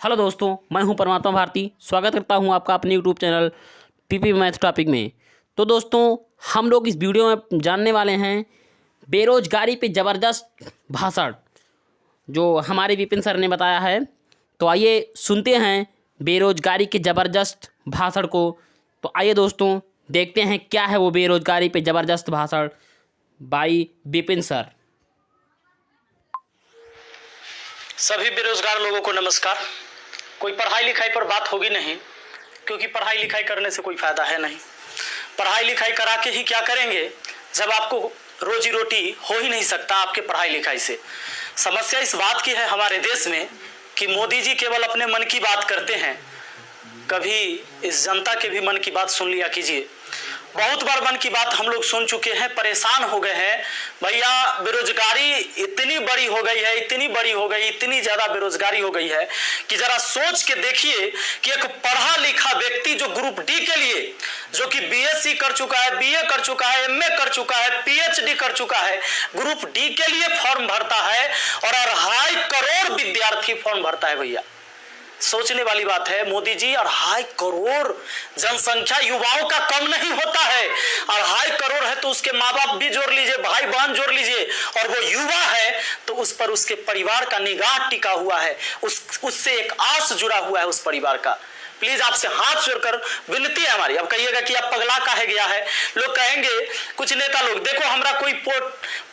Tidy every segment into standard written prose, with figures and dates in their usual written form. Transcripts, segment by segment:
Hello दोस्तों, मैं हूं परमात्मा भारती। स्वागत करता हूं आपका अपने YouTube channel PP math topic में। तो दोस्तों, हम लोग इस वीडियो में जानने वाले हैं बेरोजगारी पे ज़बरदस्त भाषण जो हमारे विपिन सर ने बताया है। तो आइए सुनते हैं बेरोजगारी के ज़बरदस्त भाषण को। तो आइए दोस्तों, देखते हैं क्या है वो बेरोजगारी पे ज़बरदस्त भाषण बाई विपिन सर। सभी बेरोजगार लोगों को नमस्कार। कोई पढ़ाई लिखाई पर बात होगी नहीं, क्योंकि पढ़ाई लिखाई करने से कोई फायदा है नहीं। पढ़ाई लिखाई करा के ही क्या करेंगे जब आपको रोजी रोटी हो ही नहीं सकता आपके पढ़ाई लिखाई से। समस्या इस बात की है हमारे देश में कि मोदी जी केवल अपने मन की बात करते हैं, कभी इस जनता के भी मन की बात सुन लिया कीजिए। बहुत बार मन की बात हम लोग सुन चुके हैं, परेशान हो गए हैं। भैया बेरोजगारी इतनी बड़ी हो गई है, इतनी बड़ी हो गई, इतनी ज्यादा बेरोजगारी हो गई है कि जरा सोच के देखिए कि एक पढ़ा लिखा व्यक्ति जो ग्रुप डी के लिए, जो कि बीएससी कर चुका है, बीए कर चुका है, एमए कर चुका है, पीएचडी कर चुका है, ग्रुप डी के लिए फॉर्म भरता है और 2.5 करोड़ विद्यार्थी फॉर्म भरता है। भैया सोचने वाली बात है। मोदी जी 2.5 करोड़ जनसंख्या युवाओं का कम नहीं होता है। 2.5 करोड़ है तो उसके माँ बाप भी जोड़ लीजिए, भाई बहन जोड़ लीजिए, और वो युवा है तो उस पर उसके परिवार का निगाह टिका हुआ है, उससे एक आस जुड़ा हुआ है उस परिवार का। प्लीज आपसे हाथ जोड़कर विनती है हमारी। अब कहिएगा कि आप पगला काहे गया है, लोग कहेंगे कुछ नेता लोग, देखो हमरा कोई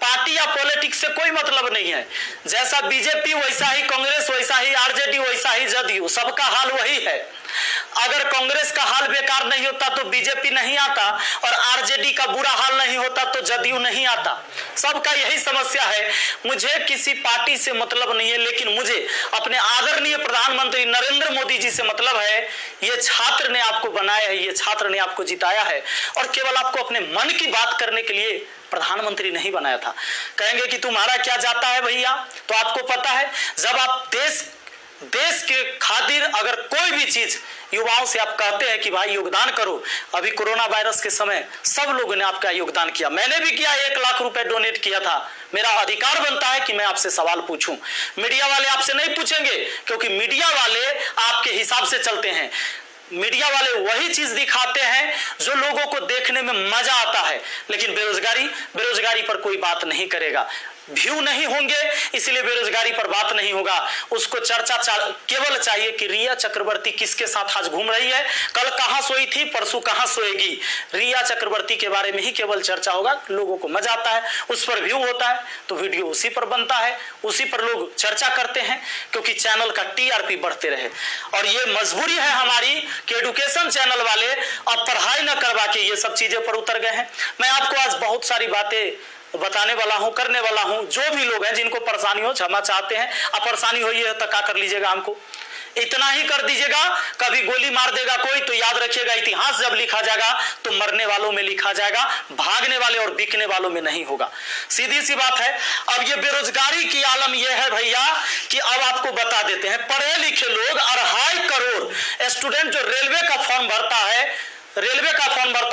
पार्टी या पॉलिटिक्स से कोई मतलब नहीं है। जैसा बीजेपी वैसा ही कांग्रेस, वैसा ही आरजेडी, वैसा ही जदयू, सबका हाल वही है। अगर कांग्रेस का हाल बेकार नहीं होता तो बीजेपी नहीं आता, और आरजेडी का बुरा हाल नहीं होता तो जदयू नहीं आता। सबका यही समस्या है। मुझे किसी पार्टी से मतलब नहीं है, लेकिन मुझे अपने आदरणीय प्रधानमंत्री नरेंद्र मोदी जी से मतलब है। ये छात्र ने आपको बनाया है, ये छात्र ने आपको जिताया है, और केवल आपको अपने मन की बात करने के लिए प्रधानमंत्री नहीं बनाया था। कहेंगे कि तुम्हारा क्या जाता है भैया, तो आपको पता है जब आप देश के खातिर अगर कोई भी चीज युवाओं से आप कहते हैं कि भाई योगदान करो, अभी कोरोना वायरस के समय सब लोगों ने आपका योगदान किया, मैंने भी किया, 1 लाख रुपए डोनेट किया था। मेरा अधिकार बनता है कि मैं आपसे सवाल पूछूं। मीडिया वाले आपसे नहीं पूछेंगे, क्योंकि मीडिया वाले आपके हिसाब से चलते हैं। मीडिया वाले वही चीज दिखाते हैं जो लोगों को देखने में मजा आता है, लेकिन बेरोजगारी पर कोई बात नहीं करेगा। व्यू नहीं होंगे, इसलिए बेरोजगारी पर बात नहीं होगा। उसको चर्चा केवल चाहिए कि रिया चक्रवर्ती किसके साथ आज घूम रही है, कल कहां सोई थी, परसों कहां सोएगी। रिया चक्रवर्ती के बारे में ही केवल चर्चा होगा। लोगों को मजा आता है, उस पर व्यू होता है तो वीडियो उसी पर बनता है, उसी पर लोग चर्चा करते हैं, क्योंकि चैनल का टीआरपी बढ़ते रहे। और ये मजबूरी है हमारी कि एडुकेशन चैनल वाले अब पढ़ाई न करवा के ये सब चीजें पर उतर गए हैं। मैं आपको आज बहुत सारी बातें बताने वाला हूं, करने वाला हूं। जो भी लोग हैं जिनको परेशानी हो, क्षमा चाहते हैं। अब परेशानी हुई है तो क्या कर लीजिएगा, हमको इतना ही कर दीजिएगा। कभी गोली मार देगा कोई तो याद रखिएगा, इतिहास जब लिखा जाएगा तो मरने वालों में लिखा जाएगा, भागने वाले और बिकने वालों में नहीं होगा। सीधी सी बात है। अब ये बेरोजगारी की आलम ये है भैया कि अब आपको बता देते हैं, पढ़े लिखे लोग 2.5 करोड़ स्टूडेंट जो रेलवे का फॉर्म भरता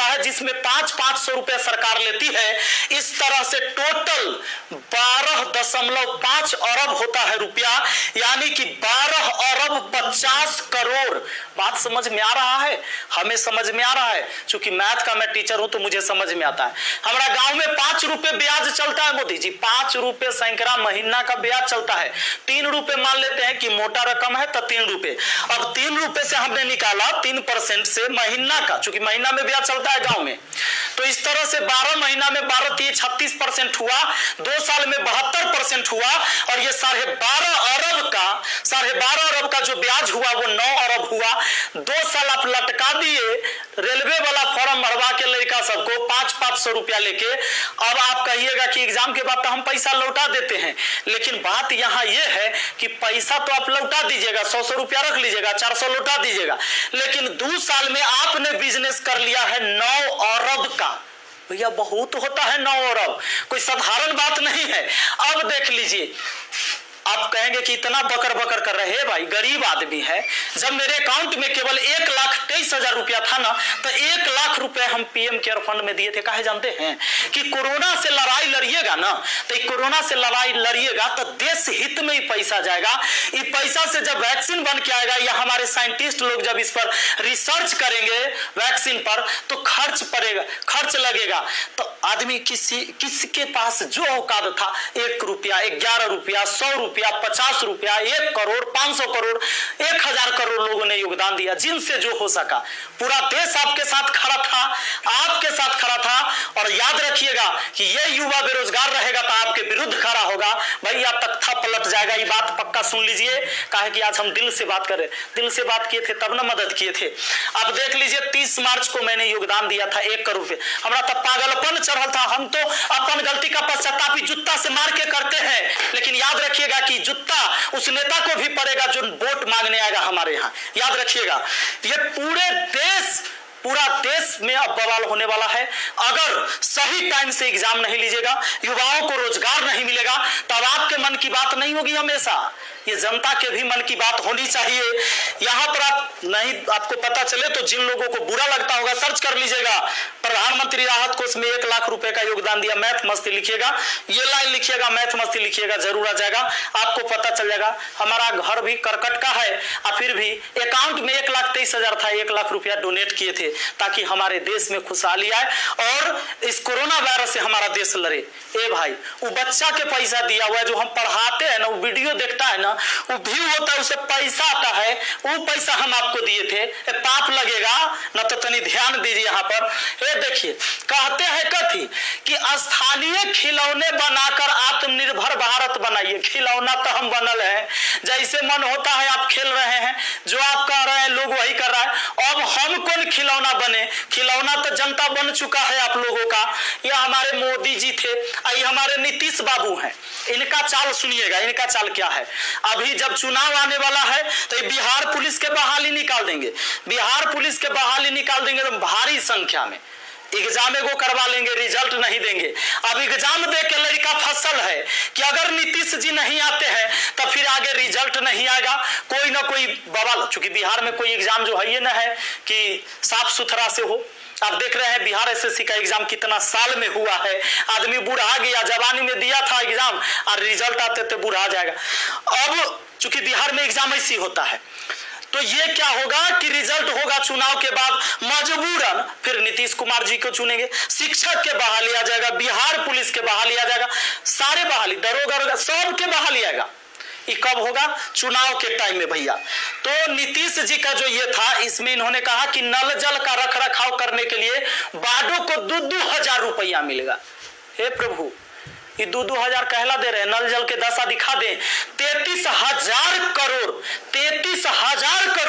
है, जिसमें 500 रुपए सरकार लेती है। इस तरह से टोटल 12.5 अरब होता है रुपया, यानी कि 12 अरब 50 करोड़। बात समझ में आ रहा है? हमें समझ में आ रहा है, क्योंकि मैथ का मैं टीचर हूं तो मुझे समझ में आता है। हमारा गांव में 5 रुपए ब्याज चलता है मोदी जी, 5 रुपए सैकड़ा महीना का ब्याज चलता है। 3 रुपए मान लेते हैं कि मोटा रकम है तो 3 रुपए। अब 3 रुपए से हमने निकाला 3% से महीना का, क्योंकि महीना में ब्याज चलता है गांव में। तो इस तरह से 12 महीना में 12 36% हुआ, 2 साल में 72% हुआ, और ये 12.5 अरब का जो ब्याज हुआ वो 9 अरब हुआ। 2 साल आप लटका दिए रेलवे वाला फॉर्म भरवा के लड़का सबको 500 रुपया लेके। अब आप कहिएगा कि एग्जाम के बाद तो हम पैसा लौटा देते हैं, लेकिन बात यहां यह है कि पैसा तो आप लौटा दीजिएगा, 100 रुपया रख लीजिएगा, 400 लौटा दीजिएगा, लेकिन 2 साल में आपने बिजनेस कर लिया है 9 अरब का। भैया बहुत होता है 9 अरब, कोई साधारण बात नहीं है। अब देख लीजिए, आप कहेंगे कि इतना बकर बकर कर रहे हैं, भाई गरीब आदमी है। जब मेरे अकाउंट में केवल 1,23,000 रुपया था ना, तो 1 लाख रुपए हम पीएम केयर फंड में दिए थे। काहे जानते हैं कि कोरोना से लड़ाई लड़िएगा ना, तो कोरोना से लड़ाई लड़िएगा तो देश हित में ही पैसा जाएगा। ये पैसा से जब वैक्सीन बन के आएगा या हमारे साइंटिस्ट लोग जब इस पर रिसर्च करेंगे वैक्सीन पर, तो खर्च पड़ेगा, खर्च लगेगा। तो आदमी किसके पास जो औकात था, 1 रुपया, 11 रुपया, 100 रुपया, 50 रुपया, 1 करोड़, 500 करोड़, 1000 करोड़ लोगों ने योगदान दिया, जिनसे जो हो सका। पूरा देश आपके साथ खड़ा था, आपके साथ खड़ा था। और याद रखिएगा कि ये युवा बेरोजगार रहेगा तो आपके विरुद्ध खड़ा होगा, भैया तख्ता पलट जाएगा। ये बात पक्का सुन लीजिए। काहे कि आज हम दिल से बात कर रहे, दिल से बात किए थे तब ना मदद किए थे। अब देख लीजिए 30 मार्च को मैंने योगदान दिया था 1 करोड़ रुपए। हमारा तब पागलपन चढ़ल था। हम तो अपन गलती का पश्चाताप जूता से मार के करते हैं, लेकिन याद रखिएगा कि जूता उस नेता को भी पड़ेगा जो वोट मांगने आएगा हमारे यहाँ। याद रखिएगा, ये पूरा देश में अब बवाल होने वाला है। अगर सही टाइम से एग्जाम नहीं लीजिएगा, युवाओं को रोजगार नहीं मिलेगा, तब आपके मन की बात नहीं होगी हमेशा। ये जनता के भी मन की बात होनी चाहिए। यहाँ पर आपको पता चले तो जिन लोगों को बुरा लगता होगा सर्च कर लीजिएगा। प्रधानमंत्री राहत कोष में 1 लाख रुपए का योगदान दिया। मैथ मस्ती लिखिएगा, ये लाइन लिखिएगा, मैथ मस्ती लिखिएगा, जरूर आ जाएगा, आपको पता चल जाएगा। हमारा घर भी करकट का है और फिर भी अकाउंट में 1,23,000 था, 1 लाख रुपया डोनेट किए थे ताकि हमारे देश में खुशहाली आए और इस कोरोना वायरस से हमारा देश लड़े। ए भाई, वो बच्चा के पैसा दिया हुआ है जो हम पढ़ाते हैं ना, वो वीडियो देखता है ना, वो व्यू होता है, उसे पैसा आता है, वो पैसा हम आपको दिए थे। पाप लगेगा ना, तो तनी ध्यान दीजिए यहाँ पर। ये देखिए, कहते हैं कथी कि स्थानीय खिलौने बनाकर आत्मनिर्भर भारत बनाइए। खिलौना तो हम बनल है, जैसे मन होता है आप खेल रहे हैं, जो आप कह रहे हैं लोग वही कर रहा है। अब हम कौन खिलौना बने? खिलौना तो जनता बन चुका है आप लोगों का। यह हमारे मोदी जी थे, ये हमारे नीतीश बाबू हैं। इनका चाल सुनिएगा, इनका चाल क्या है। अभी जब चुनाव आने वाला है तो बिहार पुलिस के बहाली निकाल देंगे। बिहार पुलिस के बहाली निकाल देंगे तो भारी संख्या में एग्जाम को करवा लेंगे, रिजल्ट नहीं देंगे। अब एग्जाम दे के लड़का फसल है कि अगर नीतीश जी नहीं आते हैं तो फिर आगे रिजल्ट नहीं आएगा, कोई ना कोई बवाल। चूंकि बिहार में कोई एग्जाम जो है ये ना है कि साफ सुथरा से हो। आप देख रहे हैं बिहार एसएससी का एग्जाम कितना साल में हुआ है। आदमी बूढ़ा गया, जवानी में दिया था एग्जाम और रिजल्ट आते थे बूढ़ा जाएगा। अब चूंकि बिहार में एग्जाम ऐसी होता है, तो ये क्या होगा कि रिजल्ट होगा चुनाव के बाद मजबूरन फिर नीतीश कुमार जी को चुनेंगे। शिक्षक के बहाली आ जाएगा, बिहार पुलिस के बहाली आ जाएगा, सारे बहाली, दरोगा, सब के बहाली आएगा। ये कब होगा? चुनाव के टाइम में भैया। तो नीतीश जी का जो ये था, इसमें इन्होंने कहा कि नल जल का रख रखाव करने के लिए वार्डों को 2-2 हजार रुपया मिलेगा। हे प्रभु, ये 2-2 हजार कहला दे रहे हैं, नल जल के दशा दिखा दें। 33,000 करोड़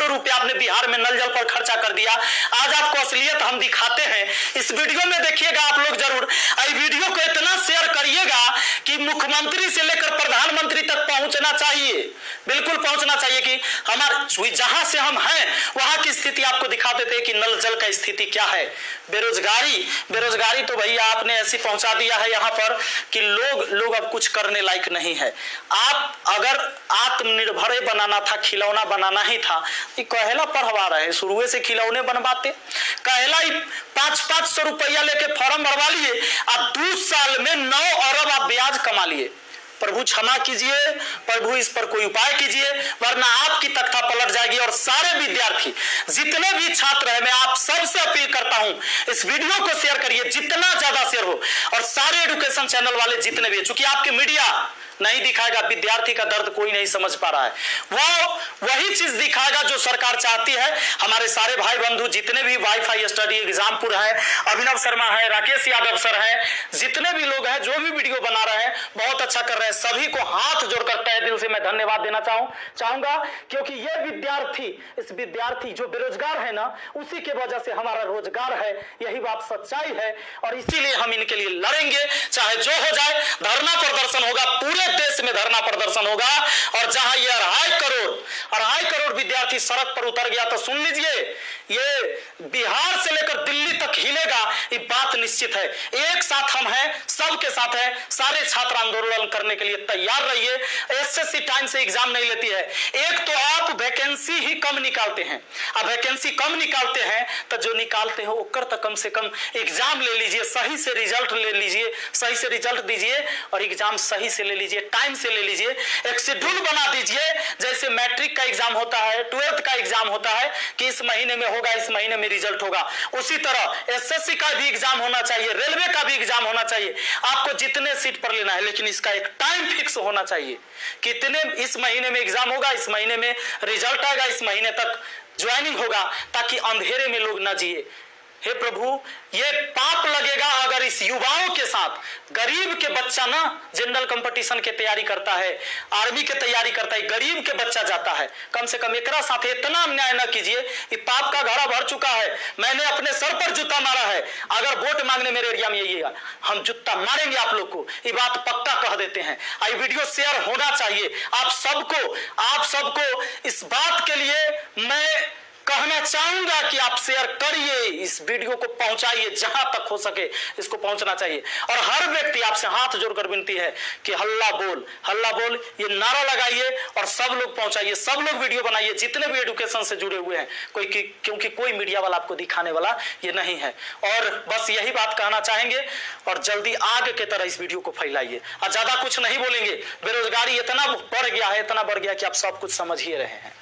रुपया आपने बिहार में नल जल पर खर्चा कर दिया। आज आपको असलियत हम दिखाते हैं, इस वीडियो में देखिएगा आप लोग जरूर। इस वीडियो को इतना शेयर करिएगा कि मुख्यमंत्री से लेकर प्रधानमंत्री तक पहुंचना चाहिए, बिल्कुल पहुंचना चाहिए कि हमारे जहां से हम हैं वहां की स्थिति आपको दिखा देते हैं कि नल जल का स्थिति क्या है। बेरोजगारी तो भैया आपने ऐसी पहुंचा दिया है यहाँ पर कि लोग अब कुछ करने लायक नहीं है। आप अगर आत्मनिर्भर बनाना था, खिलौना बनाना ही था, ये कहला पढ़वा रहे, शुरू से खिलौने बनवाते। कहला 500 रुपया लेके फॉर्म भरवा लिए, अब 2 साल में 9 अरब आप ब्याज कमा लिए। प्रभु क्षमा कीजिए, प्रभु इस पर कोई उपाय कीजिए, वरना आपकी तख्ता पलट जाएगी। और सारे विद्यार्थी, जितने भी छात्र हैं, मैं आप सबसे अपील करता हूं, इस वीडियो को शेयर करिए, जितना ज्यादा शेयर हो। और सारे एजुकेशन चैनल वाले जितने भी, चूंकि आपके मीडिया नहीं दिखाएगा, विद्यार्थी का दर्द कोई नहीं समझ पा रहा है, वो वही चीज दिखाएगा जो सरकार चाहती है। हमारे सारे भाई बंधु जितने भी वाईफाई स्टडी एग्जामपुर है, अभिनव शर्मा है, राकेश यादव सर है, जितने भी लोग हैं जो भी वीडियो बना रहे हैं बहुत अच्छा कर रहे हैं, सभी को हाथ जोड़कर तहे दिल से मैं धन्यवाद देना चाहूंगा। क्योंकि ये विद्यार्थी जो बेरोजगार है ना, उसी के वजह से हमारा रोजगार है, यही बात सच्चाई है। और इसीलिए हम इनके लिए लड़ेंगे, चाहे जो हो जाए। धरना प्रदर्शन होगा, पूरे देश में धरना प्रदर्शन होगा। और जहां ये 2.5 करोड़ विद्यार्थी सड़क पर उतर गया तो सुन लीजिए, ये बिहार से लेकर दिल्ली तक हिलेगा, ये बात निश्चित है। एक साथ हम हैं, सबके साथ है, सारे छात्र आंदोलन करने के लिए तैयार रहिए। एसएससी टाइम से एग्जाम नहीं लेती है। एक तो आप वैकेंसी ही कम निकालते हैं, अब वैकेंसी कम निकालते हैं तो जो निकालते हो ओकर तो कम से कम एग्जाम ले लीजिए, सही से रिजल्ट ले लीजिए, सही से रिजल्ट दीजिए और एग्जाम सही से ले लीजिए, टाइम से ले लीजिए। एक शेड्यूल बना दीजिए, जैसे मैट्रिक का एग्जाम होता है, 12th का एग्जाम होता है कि इस महीने में होगा, इस महीने में रिजल्ट होगा, उसी तरह एसएससी का भी एग्जाम होना चाहिए, रेलवे का भी एग्जाम होना चाहिए। आपको जितने सीट पर लेना है, लेकिन इसका एक टाइम फिक्स होना चाहिए, कितने इस महीने में एग्जाम होगा, इस महीने में रिजल्ट आएगा, इस महीने तक ज्वाइनिंग होगा, ताकि अंधेरे में लोग ना जिए। हे प्रभु, ये पाप लगेगा अगर इस युवाओं के साथ गरीब के बच्चा ना जनरल कंपटीशन के तैयारी करता है, आर्मी के तैयारी करता है, गरीब के बच्चा जाता है। कम से कम एकरा साथ इतना अन्याय न कीजिए। ये पाप का घड़ा भर चुका है, मैंने अपने सर पर जूता मारा है। अगर वोट मांगने मेरे एरिया में आइएगा, हम जूता मारेंगे आप लोग को, ये बात पक्का कह देते हैं। ये वीडियो शेयर होना चाहिए। आप सबको इस बात के लिए मैं कहना चाहूंगा कि आप शेयर करिए, इस वीडियो को पहुंचाइए, जहां तक हो सके इसको पहुंचना चाहिए। और हर व्यक्ति आपसे हाथ जोड़कर विनती है कि हल्ला बोल ये नारा लगाइए और सब लोग पहुंचाइए, सब लोग वीडियो बनाइए, जितने भी एजुकेशन से जुड़े हुए हैं, क्योंकि कोई मीडिया वाला आपको दिखाने वाला ये नहीं है। और बस यही बात कहना चाहेंगे और जल्दी आग के तरह इस वीडियो को फैलाइए। और ज्यादा कुछ नहीं बोलेंगे। बेरोजगारी इतना बढ़ गया कि आप सब कुछ समझ ही रहे हैं।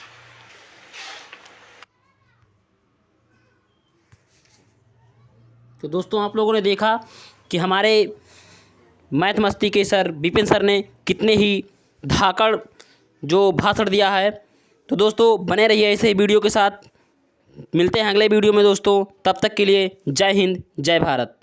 तो दोस्तों, आप लोगों ने देखा कि हमारे मैथ मस्ती के सर विपिन सर ने कितने ही धाकड़ जो भाषण दिया है। तो दोस्तों, बने रहिए ऐसे वीडियो के साथ। मिलते हैं अगले वीडियो में दोस्तों, तब तक के लिए जय हिंद, जय भारत।